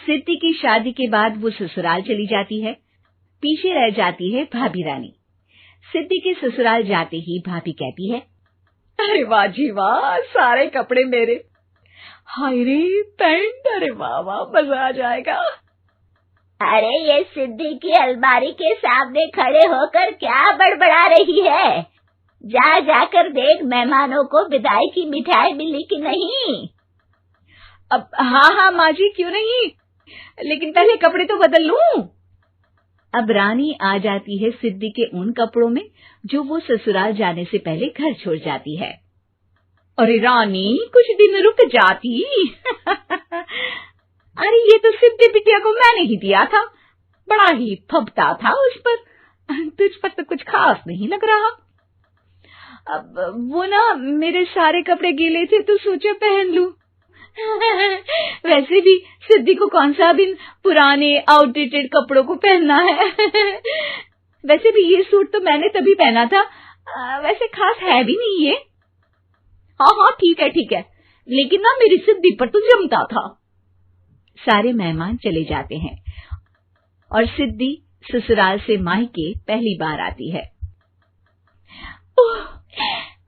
सिद्धि की शादी के बाद वो ससुराल चली जाती है। पीछे रह जाती है भाभी रानी। सिद्धि के ससुराल जाते ही भाभी कहती है, अरे वाह जी वाह, सारे कपड़े मेरे। हाय रे पैंट, अरे वाह वाह, मजा आ जाएगा। अरे ये सिद्धि की अलमारी के सामने खड़े होकर क्या बड़बड़ा रही है? जाकर देख मेहमानों को विदाई की मिठाई मिली कि नहीं। अब हाँ माँ जी, क्यों नहीं, लेकिन पहले कपड़े तो बदल लूं। अब रानी आ जाती है सिद्धि के उन कपड़ों में जो वो ससुराल जाने से पहले घर छोड़ जाती है। अरे रानी, कुछ दिन रुक जाती। अरे ये तो सिद्धि बिटिया को मैंने ही दिया था, बड़ा ही फबता था उस पर, तुझ पर तो कुछ खास नहीं लग रहा। अब वो ना मेरे सारे कपड़े गीले थे तो सोचा पहन लूं। वैसे भी सिद्धि को कौन सा भी पुराने आउटडेटेड कपड़ों को पहनना है। वैसे भी ये सूट तो मैंने तभी पहना था, वैसे खास है भी नहीं ये। हाँ ठीक है, लेकिन ना मेरी सिद्धि पर तो जमता था। सारे मेहमान चले जाते हैं और सिद्धि ससुराल से मायके पहली बार आती है।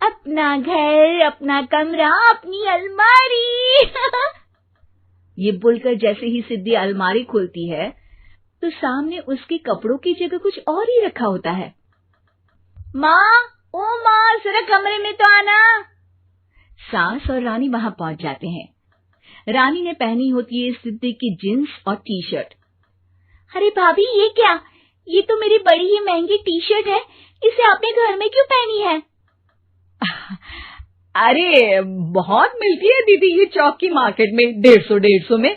अपना घर, अपना कमरा, अपनी अलमारी। ये बोलकर जैसे ही सिद्धि अलमारी खोलती है तो सामने उसके कपड़ों की जगह कुछ और ही रखा होता है। माँ, जरा कमरे में तो आना। सास और रानी वहां पहुंच जाते हैं। रानी ने पहनी होती है सिद्धि की जींस और टी शर्ट। अरे भाभी, ये क्या? ये तो मेरी बड़ी ही महंगी टी शर्ट है, इसे आपने घर में क्यों पहनी है? अरे बहुत मिलती है दीदी ये चौक की मार्केट में, 150 में।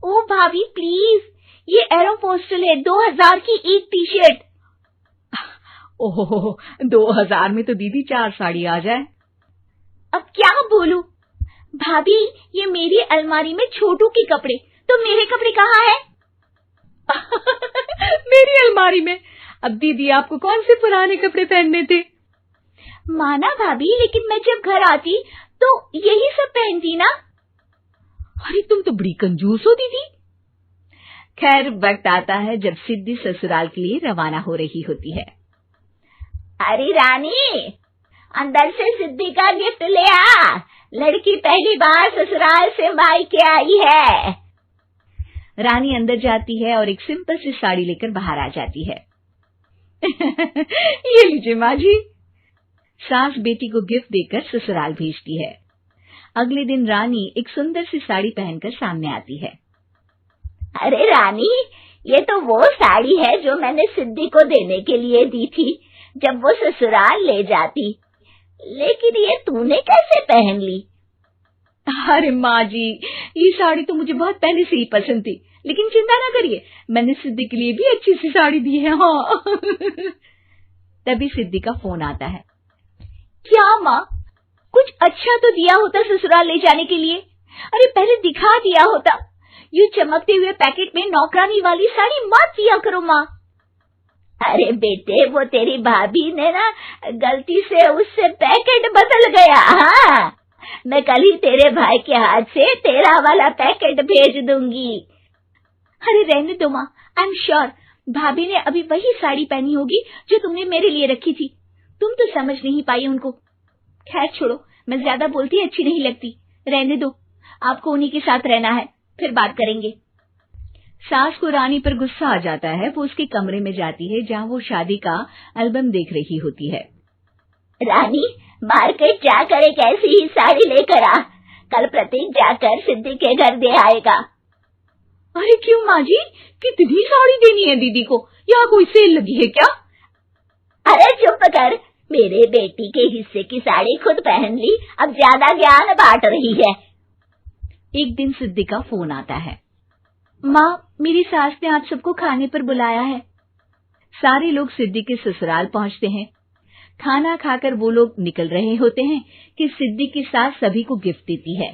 ओ भाभी प्लीज, ये एरोपोस्टल है, 2000 की एक टी शर्ट। ओहो, 2000 में तो दीदी 4 साड़ी आ जाए। अब क्या बोलूं? भाभी, ये मेरी अलमारी में छोटू के कपड़े, तो मेरे कपड़े कहाँ हैं? मेरी अलमारी में? अब दीदी आपको कौन से पुराने कपड़े पहनने थे? माना भाभी, लेकिन मैं जब घर आती तो यही सब पहनती ना। अरे तुम तो बड़ी कंजूस हो दीदी। खैर, वक्त आता है जब सिद्धि ससुराल के लिए रवाना हो रही होती है। अरे रानी, अंदर से सिद्धि का गिफ्ट ले आ, लड़की पहली बार ससुराल से मायके आई है। रानी अंदर जाती है और एक सिंपल सी साड़ी लेकर बाहर आ जाती है। ये लीजिए माँ जी। सास बेटी को गिफ्ट देकर ससुराल भेजती है। अगले दिन रानी एक सुंदर सी साड़ी पहनकर सामने आती है। अरे रानी, ये तो वो साड़ी है जो मैंने सिद्धि को देने के लिए दी थी जब वो ससुराल ले जाती, लेकिन ये तूने कैसे पहन ली? अरे माँ जी, ये साड़ी तो मुझे बहुत पहले से ही पसंद थी, लेकिन चिंता ना करिए, मैंने सिद्धि के लिए भी अच्छी सी साड़ी दी है। हाँ। तभी सिद्धि का फोन आता है। क्या माँ, कुछ अच्छा तो दिया होता ससुराल ले जाने के लिए। अरे पहले दिखा दिया होता। यूं चमकते हुए पैकेट में नौकरानी वाली साड़ी मत दिया करो माँ। अरे बेटे, वो तेरी भाभी ने ना गलती से उससे पैकेट बदल गया। हाँ, मैं कल ही तेरे भाई के हाथ से तेरा वाला पैकेट भेज दूंगी। अरे रहने दो माँ, आई एम श्योर भाभी ने अभी वही साड़ी पहनी होगी जो तुमने मेरे लिए रखी थी। तुम तो समझ नहीं पाई उनको। खैर छोड़ो, मैं ज्यादा बोलती अच्छी नहीं लगती, रहने दो, आपको उन्हीं के साथ रहना है, फिर बात करेंगे। सास को रानी पर गुस्सा आ जाता है। वो उसके कमरे में जाती है जहाँ वो शादी का एल्बम देख रही होती है। रानी, मार्केट जाकर एक ऐसी ही साड़ी लेकर आ, कल प्रतीक जाकर सिद्धि के घर दे आएगा। अरे क्यों माँ जी, कितनी साड़ी देनी है दीदी को? यहाँ कोई सेल लगी है क्या? अरे चुप कर, मेरे बेटी के हिस्से की साड़ी खुद पहन ली, अब ज्यादा ज्ञान बांट रही है। एक दिन सिद्धि का फोन आता है। माँ, मेरी सास ने आप सबको खाने पर बुलाया है। सारे लोग सिद्धि के ससुराल पहुंचते हैं। खाना खाकर वो लोग निकल रहे होते हैं कि सिद्धि की सास सभी को गिफ्ट देती है।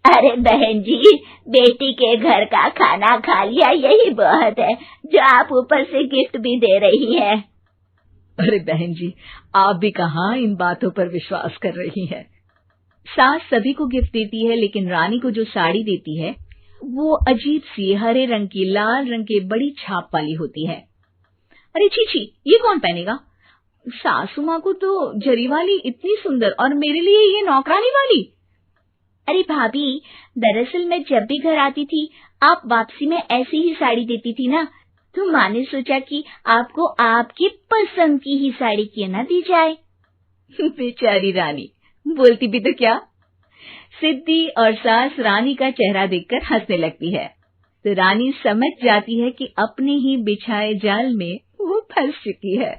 अरे बहन जी, बेटी के घर का खाना खा लिया, यही बहुत है जो आप ऊपर से गिफ्ट भी दे रही है। अरे बहन जी, आप भी कहाँ इन बातों पर विश्वास कर रही हैं। सास सभी को गिफ्ट देती है, लेकिन रानी को जो साड़ी देती है वो अजीब सी हरे रंग की लाल रंग के बड़ी छाप वाली होती है। अरे छी, ये कौन पहनेगा? सासू माँ को तो जरी वाली इतनी सुंदर, और मेरे लिए ये नौकरानी वाली। अरे भाभी, दरअसल मैं जब भी घर आती थी आप वापसी में ऐसी ही साड़ी देती थी ना, तो माँ ने सोचा कि आपको आपकी पसंद की ही साड़ी क्यों ना दी जाए। बेचारी रानी, बोलती भी तो क्या। सिद्धि और सास रानी का चेहरा देखकर हंसने लगती है, तो रानी समझ जाती है कि अपने ही बिछाए जाल में वो फंस चुकी है।